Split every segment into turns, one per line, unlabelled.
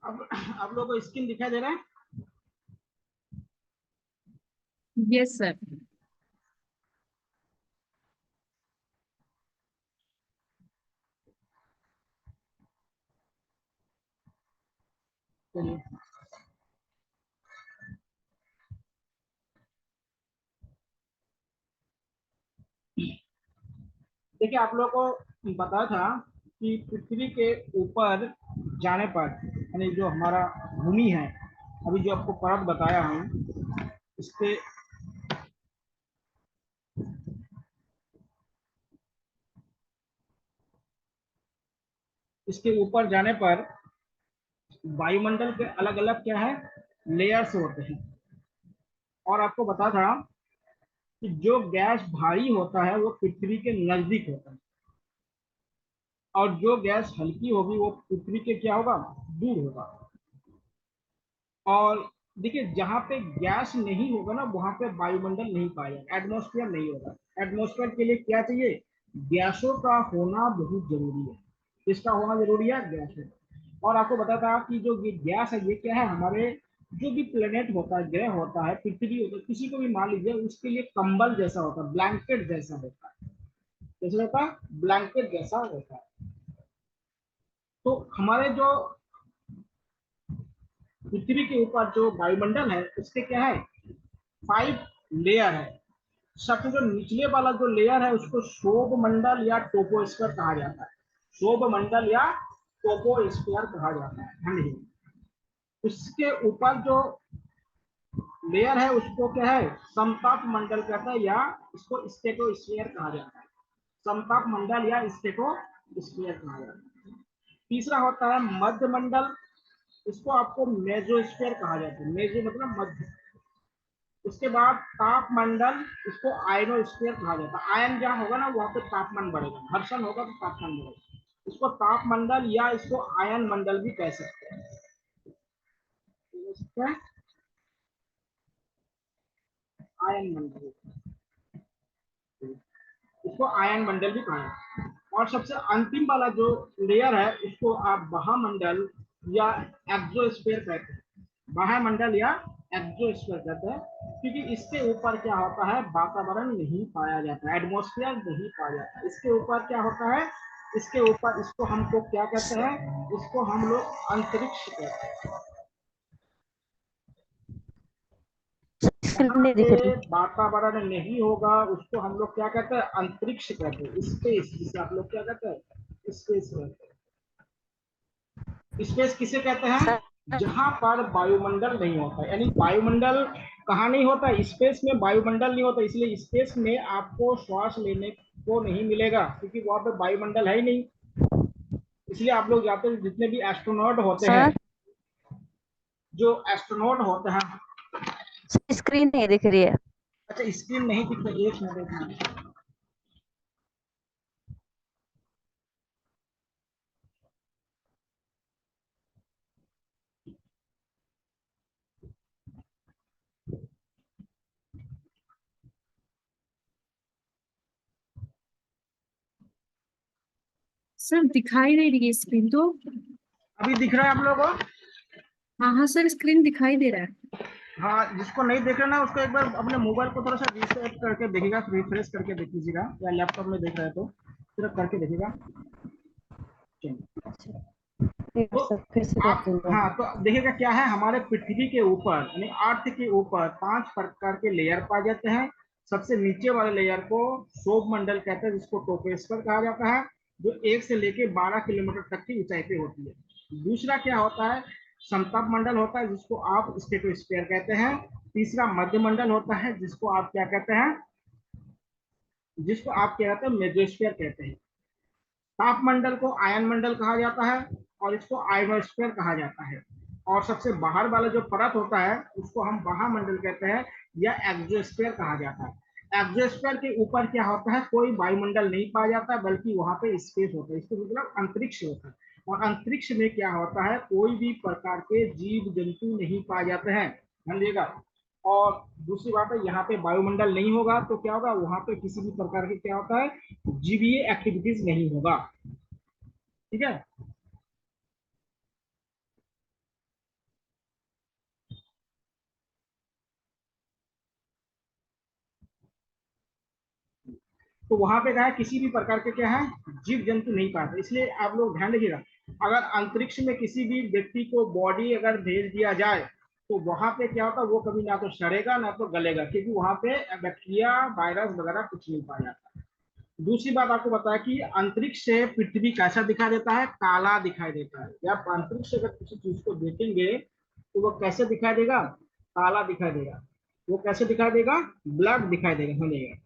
अब आप लोगों को स्क्रीन दिखाई दे रहा है?
Yes sir.
चलिए, देखिए आप लोगों को बताया था कि पृथ्वी के ऊपर जाने पर, यानी जो हमारा भूमि है, अभी जो आपको परत बताया हूँ, इसके इसके ऊपर जाने पर वायुमंडल के अलग अलग क्या है, लेयर्स होते हैं। और आपको बता था कि जो गैस भारी होता है वो पृथ्वी के नजदीक होता है, और जो गैस हल्की होगी वो पृथ्वी के क्या होगा, दूर होगा। और देखिए जहां पे गैस नहीं होगा ना, वहां पे वायुमंडल नहीं पाया जाएगा, एटमोस्फेयर नहीं होगा। एटमोस्फेयर के लिए क्या चाहिए, गैसों का होना बहुत जरूरी है। किसका होना जरूरी है, गैसों का। और आपको बताया था कि जो ये गैस है ये क्या है, हमारे जो भी प्लेनेट होता है, ग्रह होता है, पृथ्वी होता है, किसी को भी मान लीजिए, उसके लिए कंबल जैसा होता है, ब्लैंकेट जैसा होता है। कैसे होता है, ब्लैंकेट जैसा होता है। तो हमारे जो पृथ्वी के ऊपर जो वायुमंडल है उसके क्या है, 5 लेयर है। सबसे जो निचले वाला जो लेयर है उसको शोभ मंडल या टोपोस्फीयर कहा जाता है। शोभ मंडल या टोपोस्फीयर कहा जाता है, ध्यान रखिए। उसके ऊपर जो लेयर है उसको क्या है, समताप मंडल कहता है, या इसको स्टेटोस्फीयर कहा जाता है। समताप मंडल या स्टेटोस्फीयर कहा जाता है। तीसरा होता है मध्य मंडल, इसको आपको मेसोस्फीयर कहा जाता है, मेसो मतलब मध्य। उसके बाद तापमंडल, इसको आयनोस्फीयर कहा जाता है। आयन जहां होगा ना वहां पे तापमान बढ़ेगा, घर्षण होगा तो तापमान बढ़ेगा। इसको तापमंडल या इसको आयन मंडल भी कह सकते हैं। आयन मंडल, इसको आयन मंडल भी कहा जाता है। और सबसे अंतिम वाला जो लेयर है उसको आप महामंडल या एक्सोस्फीयर कहते हैं। महामंडल या एक्सोस्फीयर कहते हैं, क्योंकि इसके ऊपर क्या होता है, वातावरण नहीं पाया जाता, एटमोस्फियर नहीं पाया जाता। इसके ऊपर क्या होता है, इसके ऊपर, इसको हमको क्या कहते हैं, इसको हम लोग अंतरिक्ष कहते हैं।
स्क्रीन
जहाँ
नहीं
पे
दिख रही।
वातावरण नहीं होगा उसको हम लोग क्या कहते हैं, अंतरिक्ष कहते हैं, स्पेस, जिसे आप लोग क्या कहते हैं, स्पेस कहते हैं। स्पेस किसे कहते हैं,
सर
जहां पर वायुमंडल नहीं होता, यानी वायुमंडल कहाँ नहीं होता, स्पेस में वायुमंडल नहीं होता, इसलिए स्पेस में आपको श्वास लेने को नहीं मिलेगा, क्योंकि वहां पे वायुमंडल है ही नहीं। इसलिए आप लोग जाते हैं, जितने भी एस्ट्रोनॉट होते हैं,
सर
जो एस्ट्रोनॉट होते हैं।
स्क्रीन नहीं दिख रही है।
अच्छा, स्क्रीन नहीं दिख रही, एक मिनट।
सर दिखाई नहीं रही है स्क्रीन तो।
अभी दिख रहा है आप लोगों को?
हाँ हाँ सर, स्क्रीन दिखाई दे रहा है।
हाँ, जिसको नहीं देख रहे ना उसको एक बार अपने मोबाइल को थोड़ा सा रीसेट करके देखिएगा, रिफ्रेश करके देख लीजिएगा, या लैपटॉप में देख रहे हैं तो सिर्फ करके देखिएगा। चलिए।
फिर
तो
फिर से कर
आप,
दूंगा।
हाँ, तो देखिएगा क्या है, हमारे पृथ्वी के ऊपर यानी अर्थ के ऊपर 5 प्रकार के लेयर पाए जाते हैं। सबसे नीचे वाले लेयर को शोभ मंडल कहते हैं, जिसको टोपोस्फीयर कहा जाता है, जो 1 से लेके 12 किलोमीटर तक की ऊंचाई पे होती है। दूसरा क्या होता है, समताप मंडल होता है, जिसको आप स्ट्रेटोस्फीयर कहते हैं। तीसरा मध्य मंडल होता है, जिसको आप क्या कहते हैं, जिसको आप क्या कहते हैं, मेसोस्फीयर कहते हैं। तापमंडल को आयन मंडल कहा जाता है, और इसको आयोनोस्फीयर कहा जाता है। और सबसे बाहर वाला जो परत होता है उसको हम महामंडल कहते हैं, या एक्सोस्फीयर कहा जाता है। एक्सोस्फीयर के ऊपर क्या होता है, कोई वायुमंडल नहीं पाया जाता, बल्कि वहां पे स्पेस होता है, इसको मतलब अंतरिक्ष होता है। और अंतरिक्ष में क्या होता है, कोई भी प्रकार के जीव जंतु नहीं पाए जाते हैं, ध्यान दिएगा। और दूसरी बात है, यहाँ पे वायुमंडल नहीं होगा तो क्या होगा, वहां पे किसी भी प्रकार के क्या होता है, जीवीय एक्टिविटीज नहीं होगा। ठीक है। तो वहां पे क्या है, किसी भी प्रकार के क्या है, जीव जंतु नहीं पाते, इसलिए आप लोग ध्यान रखिएगा। अगर अंतरिक्ष में किसी भी व्यक्ति को बॉडी अगर भेज दिया जाए, तो वहां पे क्या होता है, वो कभी ना तो सड़ेगा ना तो गलेगा, क्योंकि वहां पे बैक्टीरिया वायरस वगैरह कुछ नहीं पाया जाता। दूसरी बात आपको बताया कि अंतरिक्ष से पृथ्वी कैसा दिखाई देता है, काला दिखाई देता है। या आप अंतरिक्ष से अगर किसी चीज को देखेंगे तो वो कैसे दिखाई देगा, काला दिखाई देगा। वो कैसे दिखाई देगा, ब्लैक दिखाई देगा, समझिएगा।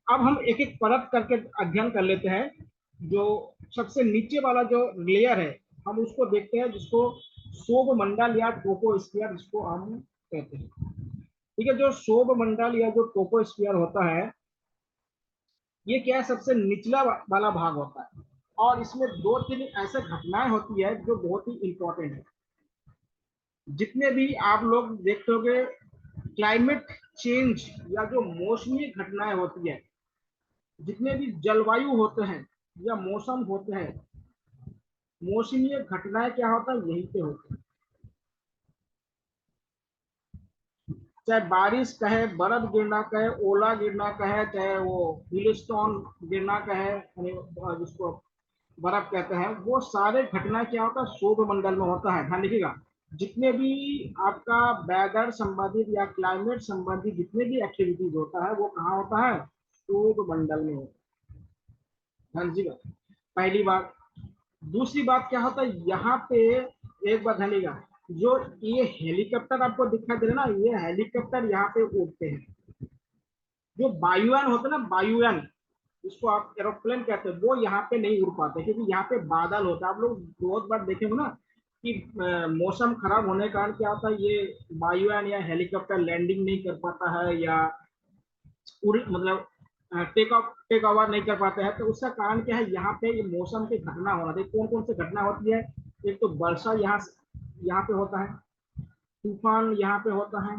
अब हम एक एक परत करके अध्ययन कर लेते हैं। जो सबसे नीचे वाला जो लेयर है, हम उसको देखते हैं, जिसको शोभ मंडल या ट्रोपोस्फियर जिसको हम कहते हैं। ठीक है, जो शोभ मंडल या जो ट्रोपोस्फियर होता है, ये क्या है, सबसे निचला वाला भाग होता है। और इसमें दो तीन ऐसे घटनाएं होती है जो बहुत ही इंपॉर्टेंट है। जितने भी आप लोग देखते होंगे, क्लाइमेट चेंज या जो मौसमी घटनाएं होती है, जितने भी जलवायु होते हैं या मौसम होते हैं, मौसमी घटनाएं क्या होता है, यहीं पे होती है। चाहे बारिश कहे, बर्फ गिरना कहे, ओला गिरना कहे, चाहे वो हिलस्टोन गिरना कहे, यानी जिसको बर्फ कहते हैं, वो सारे घटना क्या होता है, सौर मंडल में होता है। ध्यान रखिएगा, जितने भी आपका वेदर संबंधित या क्लाइमेट संबंधित जितने भी एक्टिविटीज होता है, वो कहाँ होता है, सौर मंडल में होता है। ध्यान दीजिएगा, पहली बात। दूसरी बात क्या होता है, यहाँ पे एक बात ध्यान दीजिएगा, जो ये हेलीकॉप्टर आपको दिखाई दे रहा है ना, ये हेलीकॉप्टर यहाँ पे उड़ते हैं। जो वायुयान होते हैं ना, वायुयान जिसको आप एरोप्लेन कहते हैं, वो यहाँ पे नहीं उड़ पाते, क्योंकि यहाँ पे बादल होता है। आप लोग बहुत बार देखेंगे ना कि मौसम खराब होने के कारण क्या होता है, ये वायुयान या हेलीकॉप्टर लैंडिंग नहीं कर पाता है, या उड़ मतलब टेक ओवर नहीं कर पाते हैं। तो उसका कारण क्या है, यहाँ पे ये मौसम की घटना होना चाहिए। कौन कौन सी घटना होती है, एक तो वर्षा यहाँ पे होता है, तूफान यहाँ पे होता है,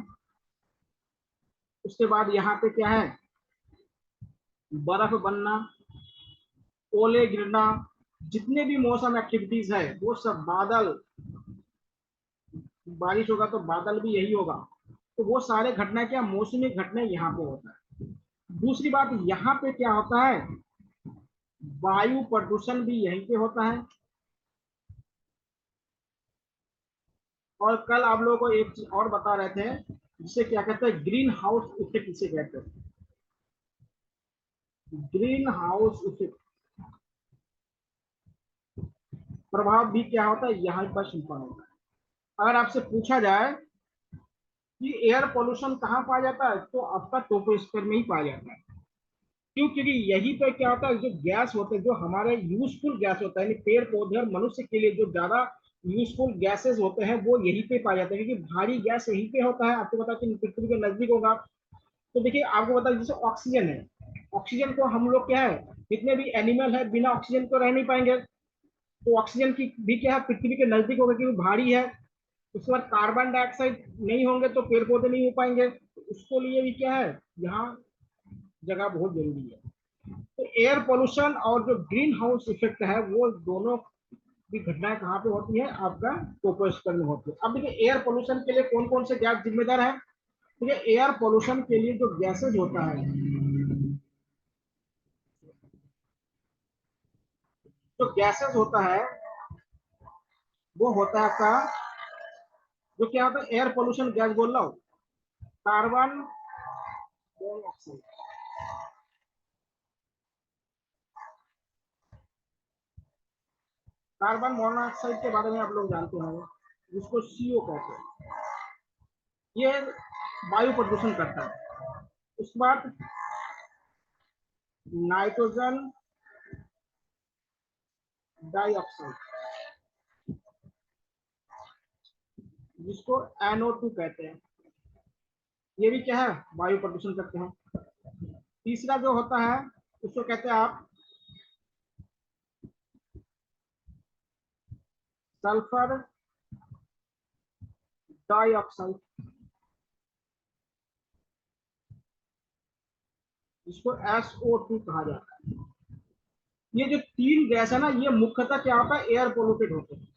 उसके बाद यहाँ पे क्या है, बर्फ बनना, ओले गिरना, जितने भी मौसम एक्टिविटीज है वो सब, बादल, बारिश होगा तो बादल भी यही होगा। तो वो सारे घटना क्या, मौसमी घटना यहाँ पे होता है। दूसरी बात, यहाँ पे क्या होता है, वायु प्रदूषण भी यहीं पे होता है। और कल आप लोगों को एक चीज और बता रहे थे, जिसे क्या कहते हैं, ग्रीन हाउस इफेक्ट इसे कहते हैं। ग्रीन हाउस इफेक्ट प्रभाव भी क्या होता है, यहाँ पर संपन्न होता है। अगर आपसे पूछा जाए कि एयर पोल्यूशन कहाँ पाया जाता है, तो आपका ट्रोपोस्फीयर में ही पाया जाता है। क्यों, क्योंकि यही पे क्या होता है, जो गैस होते हैं, जो हमारे यूजफुल गैस होता है, यानी पेड़ पौधे और मनुष्य के लिए जो ज्यादा यूजफुल गैसेस होते हैं, वो यहीं पे पाए जाते हैं, क्योंकि भारी गैस यहीं पे होता है। आपको पता है कि पृथ्वी के नजदीक होगा। तो देखिए, आपको पता है जैसे ऑक्सीजन है, ऑक्सीजन को हम लोग क्या है, जितने भी एनिमल है बिना ऑक्सीजन को रह नहीं पाएंगे। तो ऑक्सीजन की भी क्या है, पृथ्वी के नजदीक होगा, क्योंकि भारी है। उसके बाद कार्बन डाइऑक्साइड नहीं होंगे तो पेड़ पौधे नहीं हो पाएंगे, तो उसको लिए भी क्या है, यहाँ जगह बहुत जरूरी है। तो एयर पोल्यूशन और जो ग्रीन हाउस इफेक्ट है, वो दोनों की घटनाएं कहाँ पे होती है, आपका ट्रोपोस्फीयर में होती है। अब देखिए एयर पोल्यूशन के लिए कौन कौन से गैस जिम्मेदार है। देखिए एयर पोल्यूशन के लिए जो गैसेज होता है, जो गैसेज होता है वो होता है आपका, जो क्या होता है एयर पोल्यूशन गैस बोल रहा हूँ, कार्बन मोनोऑक्साइड। कार्बन मोनोऑक्साइड के बारे में आप लोग जानते होंगे, जिसको सीओ कहते हैं। ये वायु प्रदूषण करता है। उसके बाद नाइट्रोजन डाइऑक्साइड, जिसको NO2 कहते हैं, ये भी क्या है, वायु प्रदूषण करते हैं। तीसरा जो होता है उसको कहते हैं आप सल्फर डाइऑक्साइड, जिसको SO2 कहा जाता है। ये जो तीन गैस है ना, ये मुख्यतः क्या होता है, एयर पोल्यूटेड होते हैं,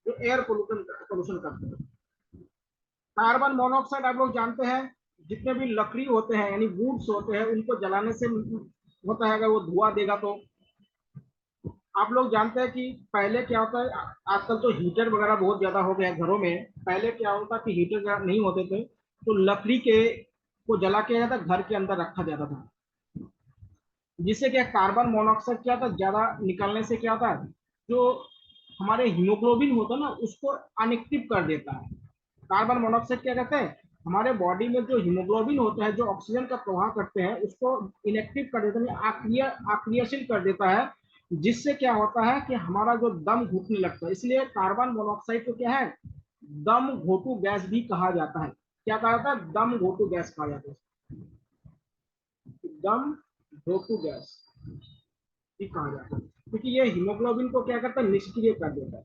जो एयर पोल्यूशन करते हैं। कार्बन मोनोऑक्साइड आप लोग जानते हैं, जितने भी लकड़ी होते हैं यानी वुड्स होते हैं, उनको जलाने से होता है, अगर वो धुआं देगा तो। आप लोग जानते हैं कि पहले क्या होता है, आजकल तो हीटर वगैरह बहुत ज्यादा हो गया घरों में। पहले क्या होता कि हीटर नहीं होते थे, तो लकड़ी के को जला के जाता घर के अंदर रखा जाता था, जिससे क्या कार्बन मोनोऑक्साइड क्या था, ज्यादा निकलने से क्या होता है, जो हमारे हीमोग्लोबिन होता है ना, उसको अनएक्टिव कर देता है। कार्बन मोनोऑक्साइड क्या कहते हैं, हमारे बॉडी में जो हीमोग्लोबिन होता है, जो ऑक्सीजन का प्रवाह करते हैं, उसको इनएक्टिव कर देता है, अक्रियाशील कर देता है, जिससे क्या होता है कि हमारा जो दम घुटने लगता है। इसलिए कार्बन मोनोऑक्साइड को क्या है, दम घोटू गैस भी कहा जाता है। क्या कहा जाता है, दम घोटू गैस कहा जाता है, दम घोटू गैस भी कहा जाता है, क्योंकि ये हीमोग्लोबिन को क्या करता है, निष्क्रिय कर देता है।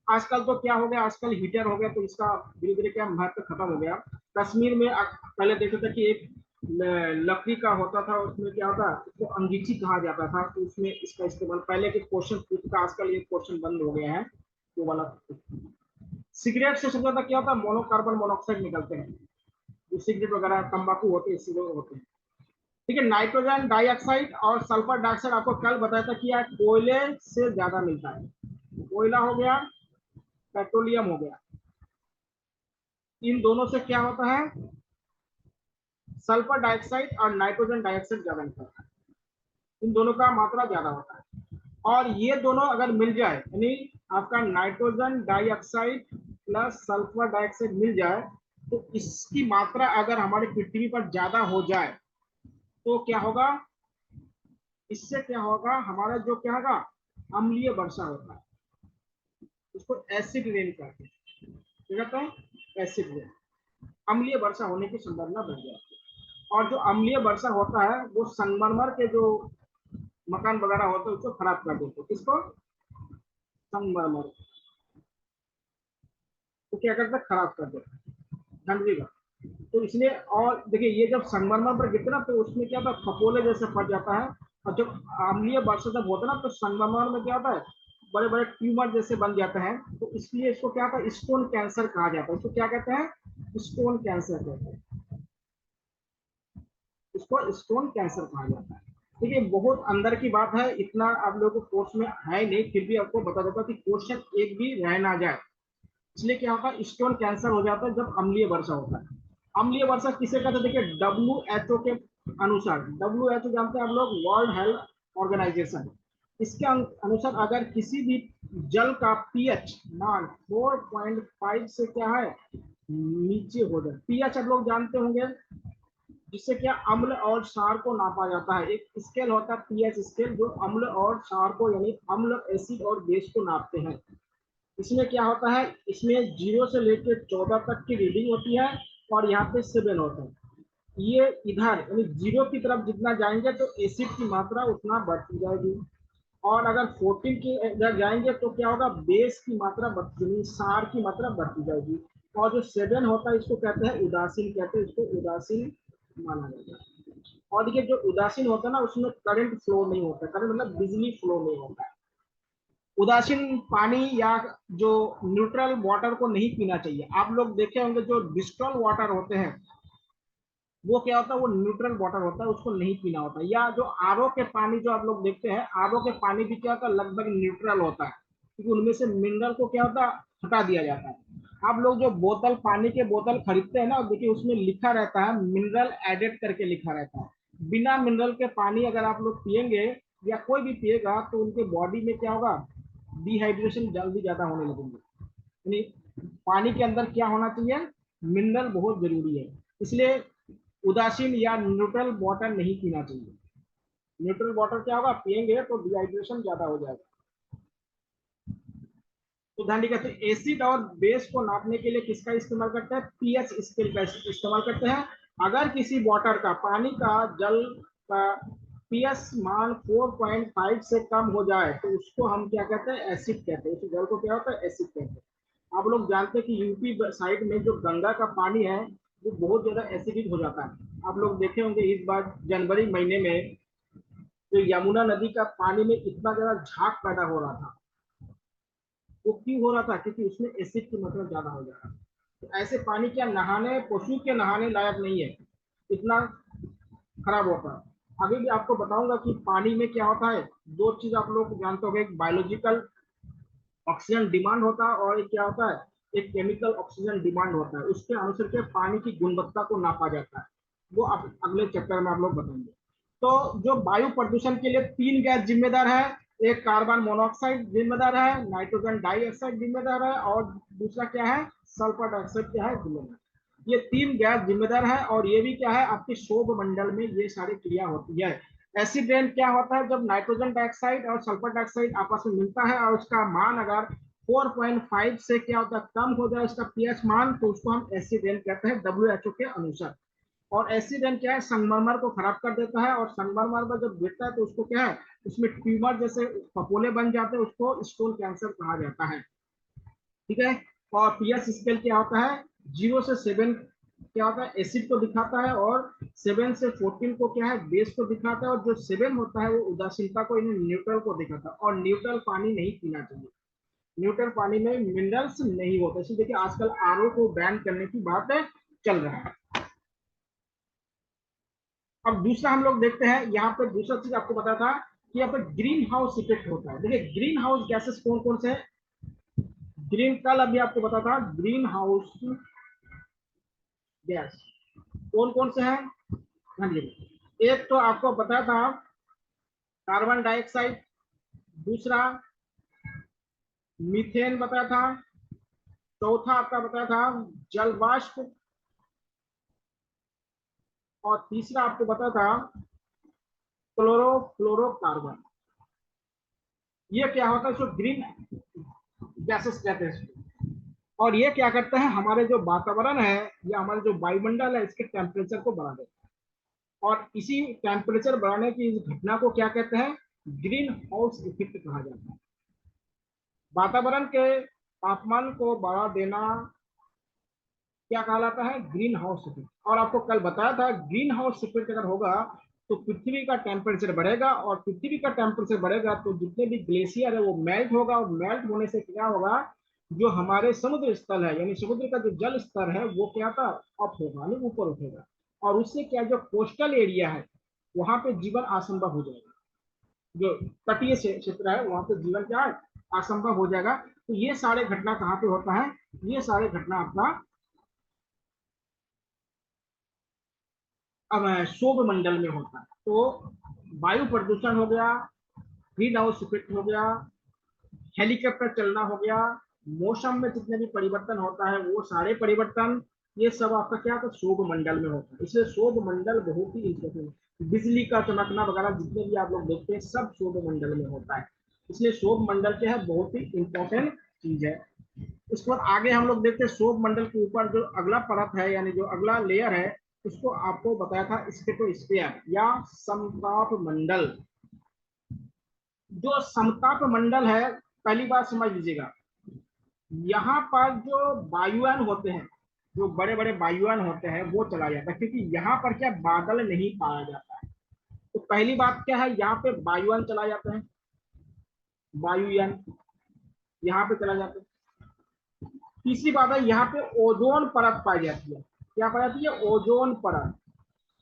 आजकल तो क्या हो गया, आजकल हीटर हो गया, तो इसका धीरे धीरे क्या महत्व खत्म हो गया। कश्मीर में पहले देखा था कि एक लकड़ी का होता था, उसमें क्या होता, उसको अंगीठी कहा जाता था, तो उसमें इसका इस्तेमाल पहले के क्वेश्चन पूछता, आजकल ये क्वेश्चन बंद हो गया है, वो वाला। सिगरेट से सबसे ज्यादा क्या होता है, मोनोकार्बन मोनोऑक्साइड निकलते हैं, जो सिगरेट वगैरह तंबाकू होते हैं, इससे होते हैं। ठीक है, नाइट्रोजन डाइऑक्साइड और सल्फर डाइऑक्साइड आपको कल बताया था कि यार कोयले से ज्यादा मिलता है। कोयला हो गया, पेट्रोलियम हो गया, इन दोनों से क्या होता है, सल्फर डाइऑक्साइड और नाइट्रोजन डाइऑक्साइड ज्यादा निकलता है, इन दोनों का मात्रा ज्यादा होता है। और ये दोनों अगर मिल जाए, यानी आपका nitrogen dioxide plus sulphur dioxide मिल जाए, तो इसकी मात्रा अगर हमारी पृथ्वी पर ज्यादा हो जाए तो क्या होगा, इससे क्या होगा, हमारा जो क्या होगा, अम्लीय वर्षा होता है, उसको एसिड रेन कहते हैं। क्या कहते हैं, एसिड रेन। अम्लीय वर्षा होने की संभावना बढ़ जाती है। और जो अम्लीय वर्षा होता है वो संगमरमर के जो मकान वगैरह होते हैं उसको खराब कर देते हैं। किसको, संगमरमर को क्या करता है, खराब कर देता है, समझिएगा। तो इसलिए, और देखिए ये जब संगमरमर पर गिरता ना, तो उसमें क्या होता है, फपोले जैसे फट जाता है। और जब अम्लीय वर्षा जब होता है ना, तो संगमरमर में क्या होता है, बड़े बड़े ट्यूमर जैसे बन जाते हैं। तो इसलिए इसको क्या होता है, स्टोन कैंसर कहा जाता है। इसको क्या कहते हैं, स्टोन कैंसर कहते हैं, इसको स्टोन कैंसर कहा जाता है। ठीक है, बहुत अंदर की बात है, इतना आप लोगों को कोर्स में है नहीं, फिर भी आपको बता देता कि क्वेश्चन एक भी रह ना जाए। इसलिए क्या होता है, स्टोन कैंसर हो जाता है जब अम्लीय वर्षा होता है। अम्लीय वर्षा किसे कहते हैं, देखिए WHO के अनुसार, WHO जानते हैं आप लोग, वर्ल्ड हेल्थ ऑर्गेनाइजेशन, इसके अनुसार अगर किसी भी जल का पीएच मान 4.5 से क्या है, नीचे हो जाए। पीएच आप लोग जानते होंगे, जिससे क्या अम्ल और क्षार को नापा जाता है। एक स्केल होता है पीएच स्केल, जो अम्ल और क्षार को, यानी अम्ल, एसिड और बेस को नापते हैं। इसमें क्या होता है, इसमें 0 से लेकर 14 तक की रीडिंग होती है, और यहाँ पे 7 होता है। ये इधर यानी 0 की तरफ जितना जाएंगे तो एसिड की मात्रा उतना बढ़ती जाएगी, और अगर 14 के इधर जाएंगे तो क्या होगा, बेस की मात्रा बढ़ती, क्षार की मात्रा बढ़ती जाएगी। और जो 7 होता है, इसको कहते हैं उदासीन, कहते हैं इसको उदासीन माना जाता है। और देखिए जो उदासीन होता है ना, उसमें करंट फ्लो नहीं होता है, करंट मतलब बिजली फ्लो नहीं होता है। उदासीन पानी या जो न्यूट्रल वाटर को नहीं पीना चाहिए। आप लोग देखे होंगे जो डिस्टॉल वाटर होते हैं वो क्या होता है, वो न्यूट्रल वाटर होता है, उसको नहीं पीना होता। या जो आरओ के पानी जो आप लोग देखते हैं, आरओ के पानी भी क्या होता है, लगभग न्यूट्रल होता है, क्योंकि उनमें से मिनरल को क्या होता है, हटा दिया जाता है। आप लोग जो बोतल, पानी के बोतल खरीदते हैं ना, देखिए उसमें लिखा रहता है मिनरल एडेड करके लिखा रहता है। बिना मिनरल के पानी अगर आप लोग पियेंगे या कोई भी पिएगा तो उनके बॉडी में क्या होगा, डिहाइड्रेशन जल्दी ज्यादा होने लगेंगे। यानी पानी के अंदर क्या होना चाहिए, मिनरल बहुत जरूरी है। इसलिए उदासीन या न्यूट्रल वाटर नहीं पीना चाहिए। न्यूट्रल वाटर क्या होगा, पियेंगे तो डिहाइड्रेशन ज्यादा हो जाएगा। तो ध्यान रखिए, एसिड और बेस को नापने के लिए किसका इस्तेमाल करते हैं, पीएच स्केल का इस्तेमाल करते हैं। अगर किसी वाटर का, पानी का, जल का पीएच मान 4.5 से कम हो जाए तो उसको हम क्या कहते हैं, एसिड कहते हैं। उस जल को क्या होता है, एसिड कहते हैं। आप लोग जानते हैं कि यूपी साइड में जो गंगा का पानी है वो बहुत ज्यादा एसिडिक हो जाता है। आप लोग देखे होंगे इस बार जनवरी महीने में जो यमुना नदी का पानी में इतना ज्यादा झाग पैदा हो रहा था, वो क्यों हो रहा था, क्योंकि उसमें एसिड की मात्रा ज्यादा हो जा रहा है। तो ऐसे पानी क्या नहाने, पशु के नहाने लायक नहीं है, इतना खराब होता है। आगे भी आपको बताऊंगा कि पानी में क्या होता है। दो चीज आप लोग जानते हो, एक बायोलॉजिकल ऑक्सीजन डिमांड होता है और एक क्या होता है, एक केमिकल ऑक्सीजन डिमांड होता है। उसके अनुसार के पानी की गुणवत्ता को नापा जाता है, वो आप अगले चैप्टर में आप लोग बताएंगे। तो जो वायु प्रदूषण के लिए 3 गैस जिम्मेदार है। एक कार्बन मोनोऑक्साइड जिम्मेदार है, नाइट्रोजन डाइऑक्साइड जिम्मेदार है, और दूसरा क्या है, सल्फर डाइऑक्साइड क्या है, जिम्मेदार। ये 3 गैस जिम्मेदार है, और ये भी क्या है, आपके शोध मंडल में ये सारी क्रिया होती है। एसिड रेन क्या होता है, जब नाइट्रोजन डाइऑक्साइड और सल्फर डाइऑक्साइड आपस में मिलता है और उसका मान अगर 4.5 से क्या होता है, कम हो जाए उसका पीएच मान, तो उसको हम एसिड रेन कहते हैं WHO के अनुसार। और एसिड रेन क्या है, संगमरमर को खराब कर देता है, और संगमरमर में जब गिरता है तो उसको क्या है, उसमें ट्यूमर जैसे फपोले बन जाते हैं, उसको स्टोन कैंसर कहा जाता है। ठीक है। और पीएच स्केल क्या होता है, 0 से 7 क्या होता है, एसिड को दिखाता है, और 7 से 14 को क्या है, बेस को दिखाता है, और जो 7 होता है वो उदासीनता को, न्यूट्रल को दिखाता है। और न्यूट्रल पानी नहीं पीना चाहिए, न्यूट्रल पानी में मिनरल्स नहीं होते। इसलिए देखिए आजकल आरओ को बैन करने की बात चल रहा है। अब दूसरा हम लोग देखते हैं, यहाँ पे दूसरा चीज आपको पता था कि यहाँ पे ग्रीन हाउस इफेक्ट होता है। देखिए ग्रीन हाउस गैसेस कौन कौन से हैं, ग्रीन, कल अभी आपको पता था ग्रीन हाउस गैस कौन कौन से हैं। हाँ जी, एक तो आपको बताया था कार्बन डाइऑक्साइड, दूसरा मीथेन बताया था, चौथा आपका बताया था जल वाष्प, और तीसरा आपको बताया था क्लोरोफ्लोरोकार्बन। ये क्या होता है, इसको ग्रीन गैसेस कहते हैं इसको। और ये क्या करते हैं, हमारे जो वातावरण है या हमारे जो वायुमंडल है इसके टेम्परेचर को बढ़ा देता है। और इसी टेम्परेचर बढ़ाने की इस घटना को क्या कहते हैं, ग्रीन हाउस इफेक्ट कहा जाता है। वातावरण के तापमान को बढ़ा देना क्या कहलाता है, ग्रीन हाउस इफेक्ट। और आपको कल बताया था ग्रीन हाउस इफेक्ट अगर होगा तो पृथ्वी का टेम्परेचर बढ़ेगा, और पृथ्वी का टेम्परेचर बढ़ेगा तो जितने भी ग्लेशियर है वो मेल्ट होगा, और मेल्ट होने से क्या होगा, जो हमारे समुद्र स्थल है यानी समुद्र का जो जल स्तर है वो क्या था, अप होगा यानी ऊपर उठेगा। और उससे क्या, जो कोस्टल एरिया है वहां पे जीवन असंभव हो जाएगा। जो तटीय क्षेत्र है वहां पे जीवन क्या है, असंभव हो जाएगा। तो ये सारे घटना कहाँ पे होता है, ये सारे घटना आपका अब सौर मंडल में होता है। तो वायु प्रदूषण हो गया, ग्रीन हाउस इफेक्ट हो गया, हेलीकॉप्टर चलना हो गया, मौसम में जितने भी परिवर्तन होता है वो सारे परिवर्तन, ये सब आपका क्या होता है, सौर मंडल में होता है। इसलिए सौर मंडल बहुत ही इंपॉर्टेंट है। बिजली का चमकना वगैरह जितने भी आप लोग देखते हैं सब सौर मंडल में होता है। इसलिए सौर मंडल क्या है, बहुत ही इंपॉर्टेंट चीज है। उसके बाद आगे हम लोग देखते हैं सौर मंडल के ऊपर जो अगला परत है यानी जो अगला लेयर है, उसको आपको बताया था स्ट्रेटोस्फीयर या समताप मंडल। जो समताप मंडल है, पहली बात समझ लीजिएगा, यहाँ पर जो वायुयान होते हैं, जो बड़े बड़े वायुयान होते हैं वो चला जाता है, क्योंकि यहाँ पर क्या बादल नहीं पाया जाता है। तो पहली बात क्या है, यहाँ पे वायुयान चला जाता है, वायुयान। यहाँ पे चला जाता है। तीसरी बात है, यहाँ पे ओजोन परत पाई जाती है। क्या पाई जाती है? ओजोन परत।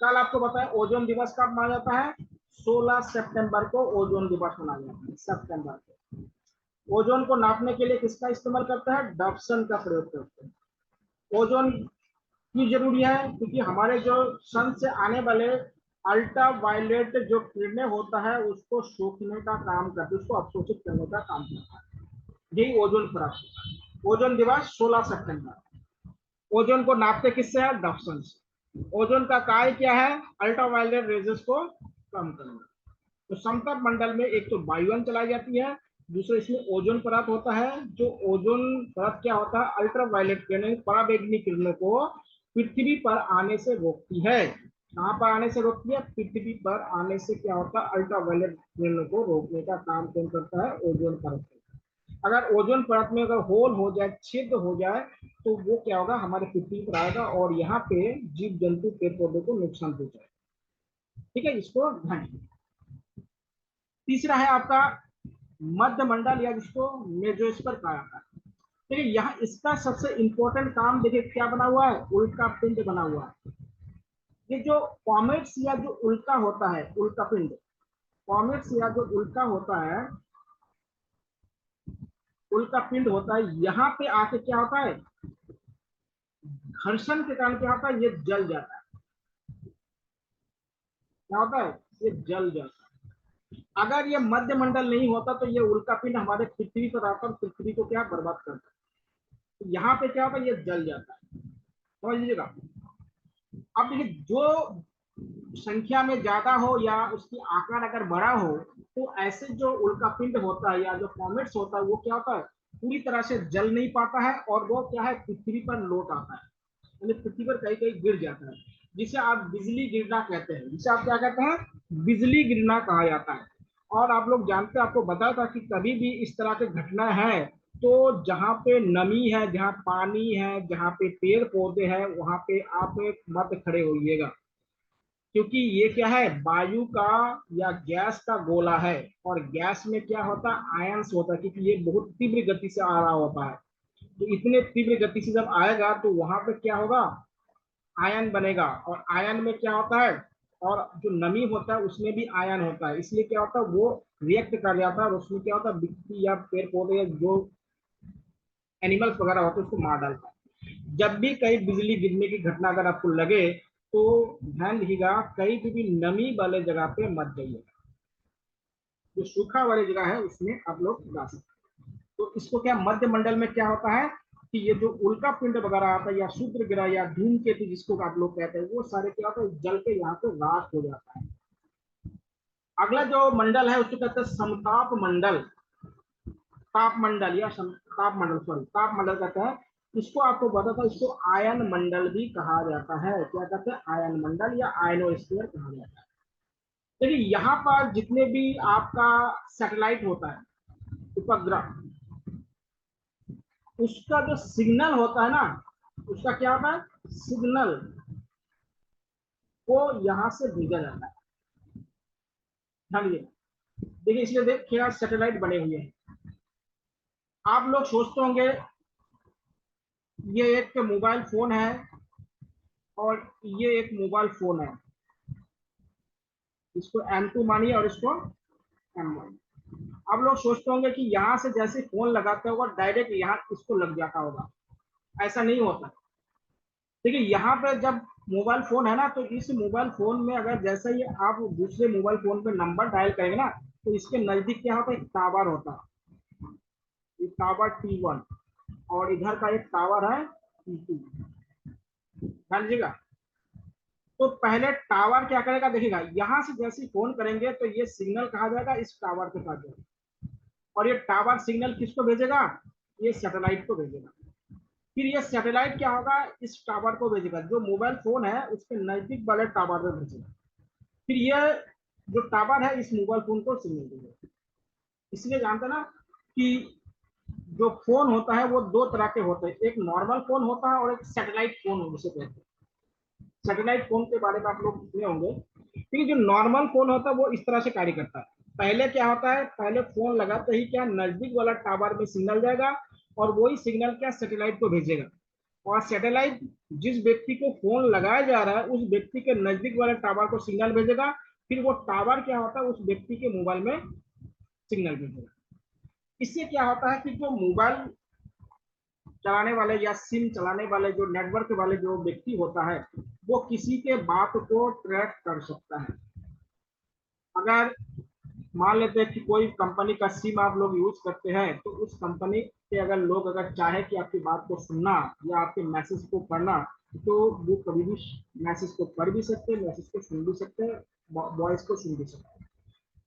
कल आपको बताया ओजोन दिवस कब मनाया जाता है? 16 सितंबर को ओजोन दिवस मनाया जाता है, सितंबर को। ओजोन को नापने के लिए किसका इस्तेमाल करता है? डॉप्सन का प्रयोग करते हैं। ओजोन क्यों जरूरी है? क्योंकि हमारे जो सन से आने वाले अल्ट्रा वायलेट जो किरणें होता है उसको सोखने का काम करते हैं, उसको अवशोषित करने का काम करता है। यही ओजोन परत। ओजोन दिवस 16 सितंबर। ओजोन को नापते किससे है? डॉप्सन से। ओजोन का कार्य क्या है? अल्ट्रावायलेट रेजेस को कम करना। तो समताप मंडल में एक तो वायुयान चलाई जाती है, दूसरा इसमें ओजोन परत होता है। जो ओजोन परत क्या होता है? अल्ट्रावायलेट किरणें, पराबैंगनी किरणों को पृथ्वी पर आने से रोकती है। कहां पर आने से रोकती है? पृथ्वी पर आने से क्या होता है? अल्ट्रावायलेट किरणों को रोकने का काम कौन करता है? ओजोन परत। अगर ओजोन परत में अगर होल हो जाए, छिद्र हो जाए, तो वो क्या होगा? हमारे पृथ्वी पर आएगा और यहाँ पे जीव जंतु पेड़ पौधों को नुकसान पहुंचाएगा। ठीक है, इसको ध्यान रखिए। तीसरा है आपका मध्य मंडल, या जिसको मेसोस्फीयर कहा जाता है। देखिए यहाँ इसका सबसे इंपॉर्टेंट काम देखिए क्या बना हुआ है? उल्का पिंड बना हुआ है। ये जो कॉमेट्स या जो उल्का होता है, उल्का पिंड, कॉमेट्स या जो उल्का होता है, उल्का पिंड होता है, यहाँ पे आके क्या होता है? घर्षण के कारण क्या होता है? ये जल जाता है। क्या होता है? ये जल जाता है। अगर ये मध्य मंडल नहीं होता तो ये उल्का पिंड हमारे पृथ्वी पर आकर पृथ्वी को क्या बर्बाद करता है। तो यहाँ पे क्या होता है? ये जल जाता है। समझ लीजिएगा। अब देखिए जो संख्या में ज्यादा हो या उसकी आकार अगर बड़ा हो, तो ऐसे जो उल्का पिंड होता है या जो कॉमेट्स होता है वो क्या होता है? पूरी तरह से जल नहीं पाता है और वो क्या है? पृथ्वी पर लौट आता है, यानी पृथ्वी पर कहीं कहीं गिर जाता है, जिसे आप बिजली गिरना कहते हैं। जिसे आप क्या कहते हैं? बिजली गिरना कहा जाता है। और आप लोग जानते हैं, आपको बताया था कि कभी भी इस तरह की घटना है तो जहाँ पे नमी है, जहाँ पानी है, जहाँ पे पेड़ पौधे हैं, वहां पे आप मत खड़े होइएगा, क्योंकि ये क्या है? वायु का या गैस का गोला है। और गैस में क्या होता है? आयंस होता है, क्योंकि ये बहुत तीव्र गति से आ रहा होता है। तो इतने तीव्र गति से जब आएगा तो वहां पे क्या होगा? आयन बनेगा। और आयन में क्या होता है? और जो नमी होता है उसमें भी आयन होता है, इसलिए क्या होता है? वो रिएक्ट कर जाता है और उसमें क्या होता है? मिट्टी या पेड़ पौधे या जो एनिमल्स वगैरह होते हैं उसको मार डालता है। जब भी कहीं बिजली गिरने की घटना अगर आपको लगे तो ध्यान रखिएगा, कहीं भी नमी वाले जगह पे मत जाइएगा। जो सूखा वाली जगह है उसमें आप लोग जा सकते हैं। तो इसको क्या, मध्य मंडल में क्या होता है कि ये जो उल्का पिंड वगैरह आता है या सूत्र ग्रह या धूमकेतु जिसको आप लोग कहते हैं, वो सारे क्या होता है? जल के यहाँ पे राख हो जाता है। अगला जो मंडल है उसको कहते हैं समताप मंडल, ताप मंडल या ताप मंडल, सॉरी ताप मंडल कहते हैं। इसको आपको पता था, इसको आयन मंडल भी कहा जाता है। क्या कहते हैं? आयन मंडल या आयनोस्फीयर कहा जाता है। देखिए यहाँ पर जितने भी आपका सैटेलाइट होता है, उपग्रह, उसका जो सिग्नल होता है ना, उसका क्या होता है? सिग्नल को यहाँ से भेजा जाता है। ध्यान दीजिए, देखिए इसलिए देखिए सैटेलाइट बने हुए हैं। आप लोग सोचते होंगे ये एक मोबाइल फोन है और ये एक मोबाइल फोन है, इसको M2 मानिए और इसको M मानिए। आप लोग सोचते होंगे कि यहाँ से जैसे फोन लगाते होगा डायरेक्ट यहाँ इसको लग जाता होगा। ऐसा नहीं होता। देखिए यहाँ पे जब मोबाइल फोन है ना, तो इस मोबाइल फोन में अगर जैसे ही आप दूसरे मोबाइल फोन पे नंबर डायल करेंगे ना, तो इसके नजदीक क्या होता है? एक टावर होता है, ये टावर T1, और इधर का एक टावर है T2। ध्यान दीजिएगा। तो पहले टावर क्या करेगा? देखिएगा यहाँ से जैसे फोन करेंगे तो ये सिग्नल कहा जाएगा इस टावर के पास जाएगा, और ये टावर सिग्नल किसको भेजेगा? ये सैटेलाइट को भेजेगा। फिर ये सैटेलाइट क्या होगा? इस टावर को भेजेगा, जो मोबाइल फोन है उसके नजदीक वाले टावर में भेजेगा। फिर ये जो टावर है इस मोबाइल फोन को सिग्नल देगा। इसलिए जानते ना कि जो फोन होता है वो दो तरह के होते हैं, एक नॉर्मल फोन होता है और एक सैटेलाइट फोन जिसे कहते हैं। सैटेलाइट फोन के बारे में आप लोग सुने होंगे। ठीक है, जो नॉर्मल फोन होता है वो इस तरह से कार्य करता है। पहले क्या होता है, पहले फोन लगाते ही क्या नजदीक वाला टावर में सिग्नल जाएगा और वही सिग्नल क्या सैटेलाइट को भेजेगा, और सैटेलाइट जिस व्यक्ति को फोन लगाया जा रहा है उस व्यक्ति के नजदीक वाले टावर को सिग्नल भेजेगा, फिर वो टावर क्या होता है उस व्यक्ति के मोबाइल में सिग्नल भेजेगा। इससे क्या होता है कि जो मोबाइल चलाने वाले या सिम चलाने वाले जो नेटवर्क वाले जो व्यक्ति होता है वो किसी के बात को ट्रैक कर सकता है। अगर मान लेते हैं कि कोई कंपनी का सिम आप लोग यूज करते हैं, तो उस कंपनी के अगर लोग अगर चाहे कि आपकी बात को सुनना या आपके मैसेज को पढ़ना, तो वो कभी भी मैसेज को पढ़ भी सकते हैं, मैसेज को सुन भी सकते हैं, वॉइस को सुन भी सकते हैं।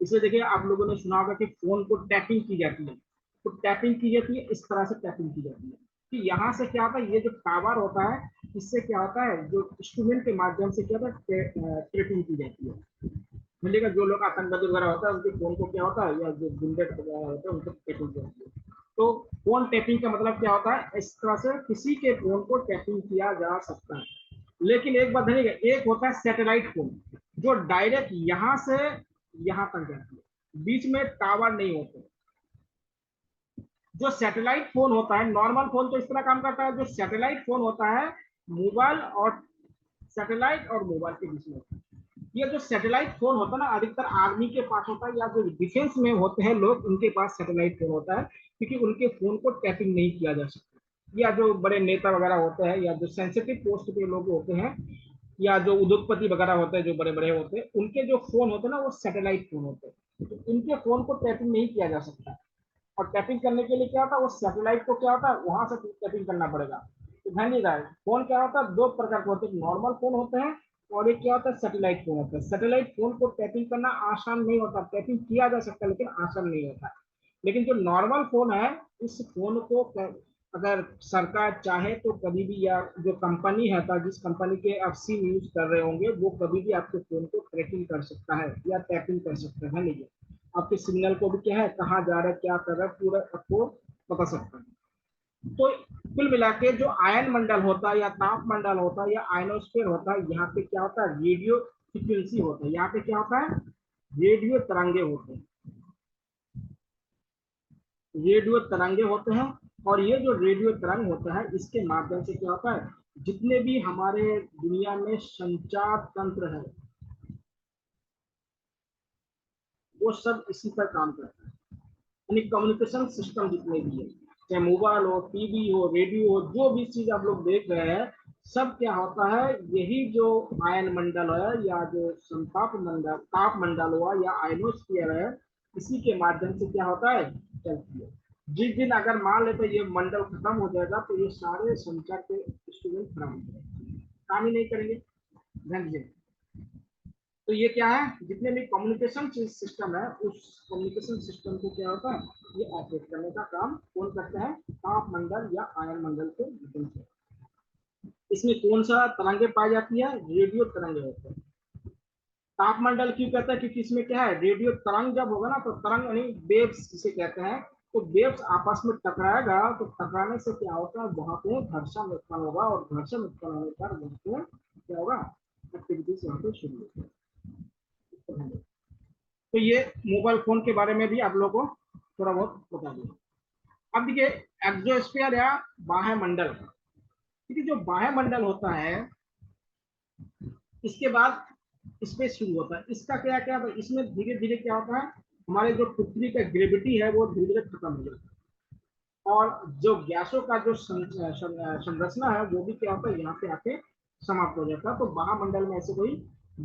इसलिए देखिए आप लोगों ने सुना होगा कि फोन को टैपिंग की जाती है, तो टैपिंग की जाती है इस तरह से टैपिंग की जाती है कि यहाँ से क्या होता है, ये जो टावर होता है इससे क्या होता है जो इंस्ट्रूमेंट के माध्यम से क्या होता है टैपिंग की जाती है। मिलेगा जो लोग आतंकवादी वगैरह होता है उनके फोन को क्या होता है, या जो गुंडे वगैरह होते हैं उनको टैपिंग होती है। तो फोन टैपिंग का मतलब क्या होता है, इस तरह से किसी के फोन को टैपिंग किया जा सकता है। लेकिन एक बात है, एक होता है सैटेलाइट फोन जो डायरेक्ट यहाँ से यहाँ तक जाती है, बीच में टावर नहीं होते। जो सैटेलाइट फोन होता है, नॉर्मल फोन तो इस तरह काम करता है, जो सैटेलाइट फोन होता है मोबाइल और सैटेलाइट और मोबाइल के बीच में होता है। ये जो सैटेलाइट फोन होता है ना अधिकतर आर्मी के पास होता है, या जो डिफेंस में होते हैं लोग उनके पास सैटेलाइट फोन होता है, क्योंकि उनके फोन को टैपिंग नहीं किया जा सकता। या जो बड़े नेता वगैरह होते हैं या जो सेंसिटिव पोस्ट के लोग होते हैं या जो उद्योगपति वगैरह होते हैं जो बड़े बड़े होते हैं, उनके जो फोन होते हैं ना वो सैटेलाइट फोन होते हैं, तो इनके फोन को टैपिंग नहीं किया जा सकता। और टैपिंग करने के लिए क्या होता है, वो सैटेलाइट को क्या होता है वहां से टैपिंग करना पड़ेगा। तो ध्यान नहीं रहा है, फोन क्या होता है दो प्रकार के होते हैं, नॉर्मल फोन होते हैं और एक क्या होता है सैटेलाइट फोन होता है। सैटेलाइट फोन को टैपिंग करना आसान नहीं होता, टैपिंग किया जा सकता है लेकिन आसान नहीं होता। लेकिन जो नॉर्मल फोन है इस फोन को अगर सरकार चाहे तो कभी भी, या जो कंपनी है था जिस कंपनी के आप सिम यूज कर रहे होंगे वो कभी भी आपके फोन को ट्रैकिंग कर सकता है या टैपिंग कर सकता है। लीजिए आपके सिग्नल को भी क्या है कहाँ जा रहा है क्या कर रहा है पूरा आपको बता सकता है। तो कुल मिला के जो आयन मंडल होता है या ताप मंडल होता है या आयनोस्फीयर होता है, यहाँ पे क्या होता है रेडियो फ्रिक्वेंसी होता है, यहाँ पे क्या होता है रेडियो तरंगे होते हैं, रेडियो तरंगे होते हैं। और ये जो रेडियो तरंग होता है इसके माध्यम से क्या होता है जितने भी हमारे दुनिया में संचार तंत्र है वो सब इसी पर काम करता है। यानी कम्युनिकेशन सिस्टम जितने भी है, चाहे मोबाइल हो टीवी हो रेडियो हो, जो भी चीज आप लोग देख रहे हैं सब क्या होता है यही जो आयन मंडल है या जो संताप मंडल ताप मंडल हुआ या आयनोस्फीयर है इसी के माध्यम से क्या होता है चलती है। जिस दिन अगर मान लेते ये मंडल खत्म हो जाएगा तो ये सारे संचार के इंस्ट्रूमेंट खत्म हो जाएंगे, काम ही नहीं करेंगे। ध्यान दीजिए, तो ये क्या है जितने भी कम्युनिकेशन सिस्टम है उस कम्युनिकेशन सिस्टम को क्या होता है ये ऑपरेट करने का काम कौन करते हैं, ताप मंडल या आयन मंडल के माध्यम से। इसमें कौन सा तरंगे पाई जाती है, रेडियो तरंगे होते हैं। ताप मंडल क्यों कहते हैं, क्योंकि इसमें क्या है रेडियो तरंग जब होगा ना तो तरंग यानी वेव्स जिसे कहते हैं, तो वेव्स आपस में टकराएगा तो टकराने से क्या होता है वहां पे घर्षण उत्पन्न होगा और घर्षण उत्पन्न होने पर वहां पे क्या होगा एक्टिविटीज यहाँ पे शुरू होती है। तो ये मोबाइल फोन के बारे में भी आप लोगों को थोड़ा बहुत बता दिया। अब देखिए एक्सोस्फीयर या बाह्य मंडल, क्योंकि जो बाह्य मंडल होता है इसके बाद स्पेस शुरू होता है। इसका क्या क्या इसमें धीरे धीरे क्या होता है हमारे जो पृथ्वी का ग्रेविटी है वो धीरे धीरे खत्म हो जाता है और जो गैसों का जो संरचना है वो भी क्या होता है यहाँ पे आके समाप्त हो जाता है। तो महामंडल में ऐसे कोई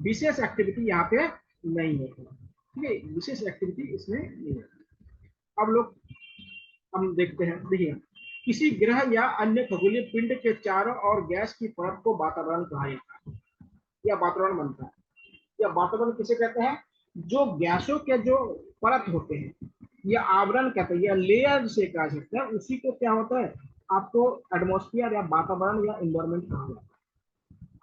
विशेष एक्टिविटी यहाँ पे नहीं होती, ठीक है, विशेष एक्टिविटी इसमें नहीं होती। अब लोग हम देखते हैं, देखिए किसी ग्रह या अन्य खगोलीय पिंड के चारों ओर गैस की परत को वातावरण कहा जाता है या वातावरण बनता है। या वातावरण किसे कहते हैं, जो गैसों के जो परत होते हैं या आवरण कहते हैं या लेयर से कहा सकते हैं, उसी को क्या होता है आपको एटमॉस्फेयर या वातावरण या इन्वायरमेंट कहा जाता है।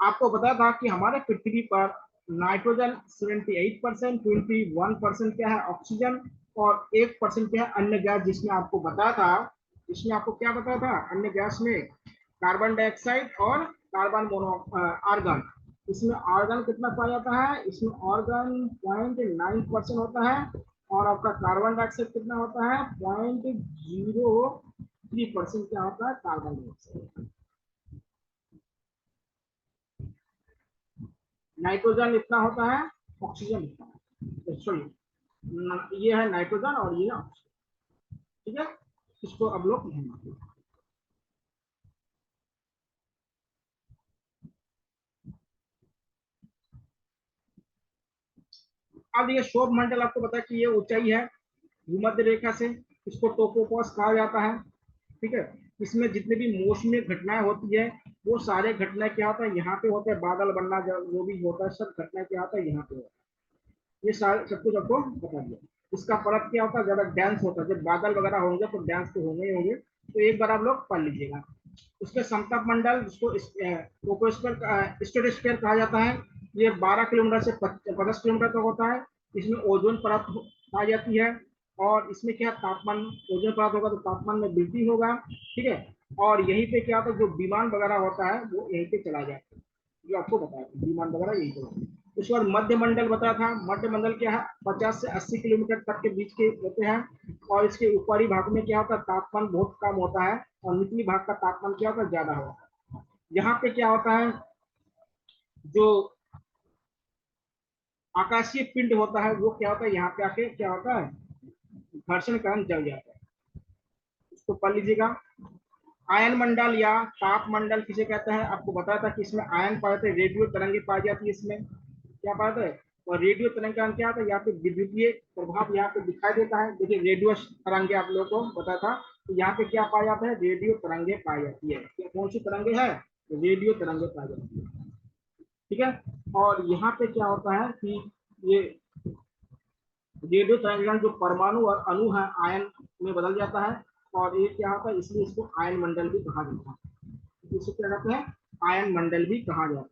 आपको पता था कि हमारे पृथ्वी पर नाइट्रोजन 78%, 21% क्या है ऑक्सीजन और 1% क्या है अन्य गैस, जिसमें आपको बताया था, इसमें आपको क्या बताया था अन्य गैस में कार्बन डाइऑक्साइड और कार्बन मोनो आर्गन। इसमें ऑर्गन कितना पाया जाता है, इसमें ऑर्गन 0.9% होता है और आपका कार्बन डाइऑक्साइड कितना होता है, 0.03% क्या होता है, कार्बन डाइऑक्साइड। नाइट्रोजन इतना होता है, ऑक्सीजन इतना है, सॉरी ये है नाइट्रोजन और ये है ऑक्सीजन। ठीक है, इसको अब लोग ध्यान रखिए। अब ये शोभ मंडल आपको पता है कि ये ऊंचाई है भूमध्य रेखा से, इसको टोपोपॉज कहा जाता है। ठीक है, इसमें जितने भी मौसमी घटनाएं होती है वो सारे घटनाएं क्या होता है, यहाँ पे होता है, बादल बनना जो भी होता है सब घटनाएं क्या होता है यहाँ पे होता है। ये सारे सब कुछ आपको बता दिया। इसका फर्क क्या होता है, ज्यादा डेंस होता है, जब बादल वगैरह होंगे तो डेंस तो होंगे ही होंगे, तो एक बार आप लोग पढ़ लीजिएगा। उसके समताप मंडल जिसको स्ट्रेटोस्फीयर कहा जाता है, ये 12 किलोमीटर से 50 किलोमीटर तक होता है। इसमें ओजोन परत पाई जाती है, और इसमें क्या तापमान, ओजोन परत होगा तो तापमान में वृद्धि होगा। ठीक है, और यहीं पे क्या होता है, जो विमान वगैरह होता है वो यहीं पे चला जाता है, जो आपको बताया था, विमान वगैरह यहीं पे। उसके बाद मध्य मंडल बताया था, मध्य मंडल क्या है, 50 से 80 किलोमीटर तक के बीच के होते हैं, और इसके ऊपरी भाग में क्या होता है, तापमान बहुत कम होता है, और निचली भाग का तापमान क्या होता है, ज्यादा होता है। यहाँ पे क्या होता है, जो आकाशीय पिंड होता है वो क्या होता है, यहाँ पे आके क्या होता है, घर्षण कारण जल जाता है। इसको पढ़ लीजिएगा। आयन मंडल या ताप मंडल किसे कहते हैं, आपको बताया था कि इसमें आयन पाए जाते हैं, रेडियो तरंगे पाई जाती है, इसमें क्या पाया जाता है, और रेडियो तरंग का क्या आता है, यहाँ पे विद्युतीय प्रभाव यहाँ पे दिखाई देता है। देखिए रेडियो तरंगे आप लोगों को बताया था, तो यहाँ पे क्या पाया जाता है, रेडियो तरंगे पाई जाती है। क्या कौन सी तरंगे है, रेडियो तरंगे पाई जाती है। ठीक है, और यहाँ पे क्या होता है कि ये रेडियो तरंग जो परमाणु और अणु है आयन में बदल जाता है, और ये क्या होता है, इसलिए इसको आयन मंडल भी कहा जाता है। इसे क्या कहते हैं, आयन मंडल भी कहा जाता है।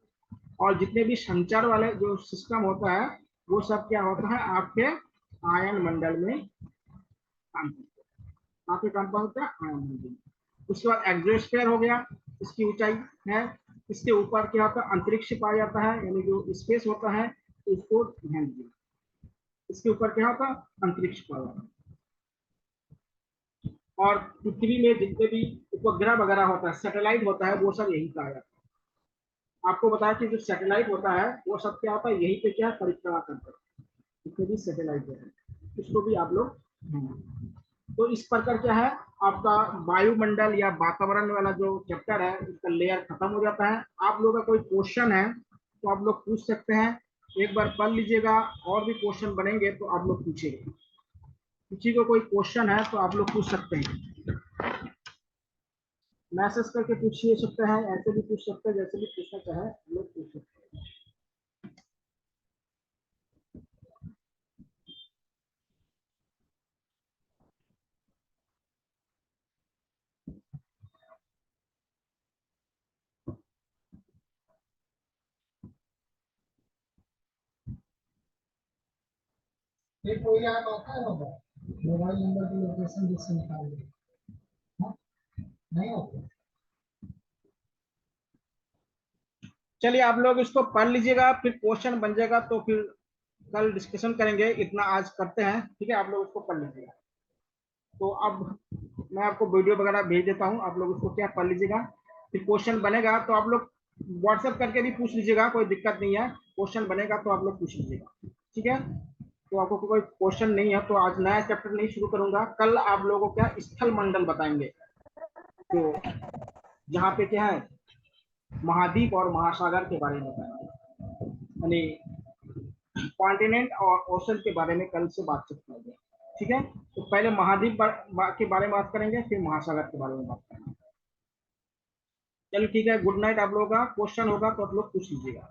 और जितने भी संचार वाले जो सिस्टम होता है वो सब क्या होता है, आपके आयन मंडल में काम करते हैं। आपके काम पर होता है आयन मंडल में। उसके बाद एक्सोस्फीयर हो गया, इसकी ऊंचाई है। इसके ऊपर क्या होता है, अंतरिक्ष पाया जाता है, यानी जो स्पेस होता है, इसको ध्यान दीजिए। इसके ऊपर क्या होता है, अंतरिक्ष पाया जाता है। और पृथ्वी में जितने भी उपग्रह वगैरह होता है, सैटेलाइट होता है, वो सब यही पाया जाता है। आपको बताया कि जो सैटेलाइट होता है वो सब क्या होता है, यही पे क्या परिक्रमा करते हैं, जितने भी सैटेलाइट है, इसको भी आप लोग। तो इस प्रकार क्या है, आपका वायुमंडल या वातावरण वाला जो चैप्टर है उसका लेयर खत्म हो जाता है। आप लोगों का कोई क्वेश्चन है तो आप लोग पूछ सकते हैं, एक बार पढ़ लीजिएगा, और भी क्वेश्चन बनेंगे तो आप लोग पूछेंगे। किसी को कोई क्वेश्चन है तो आप लोग पूछ सकते हैं, मैसेज करके पूछिए सकते हैं, ऐसे भी पूछ सकते हैं, जैसे भी पूछना चाहे लोग पूछ सकते हैं। ये कोई ऐप आता है बाबा, मोबाइल नंबर की लोकेशन जिससे निकाल दे, हाँ? नहीं आता। चलिए आप लोग इसको पढ़ लीजिएगा, फिर क्वेश्चन बन जाएगा तो फिर कल डिस्कशन करेंगे। इतना आज करते हैं, ठीक है, आप लोग उसको पढ़ लीजिएगा। तो अब मैं आपको वीडियो वगैरह भेज देता हूँ, आप लोग उसको क्या पढ़ लीजिएगा, फिर क्वेश्चन बनेगा तो आप लोग व्हाट्सएप करके भी पूछ लीजिएगा, कोई दिक्कत नहीं है। क्वेश्चन बनेगा तो आप लोग पूछ लीजिएगा, ठीक है। तो आपको कोई क्वेश्चन नहीं है तो आज नया चैप्टर नहीं शुरू करूंगा, कल आप लोगों को क्या स्थल मंडल बताएंगे, तो जहाँ पे क्या है महाद्वीप और महासागर के बारे में बताएंगे, यानी कॉन्टिनेंट और ओशन के बारे में कल से बातचीत करेंगे। ठीक है, तो पहले महाद्वीप के बारे में बात करेंगे, फिर महासागर के बारे में बात करेंगे। चलिए ठीक है, गुड नाइट। आप लोगों का क्वेश्चन होगा तो आप लोग पूछ लीजिएगा।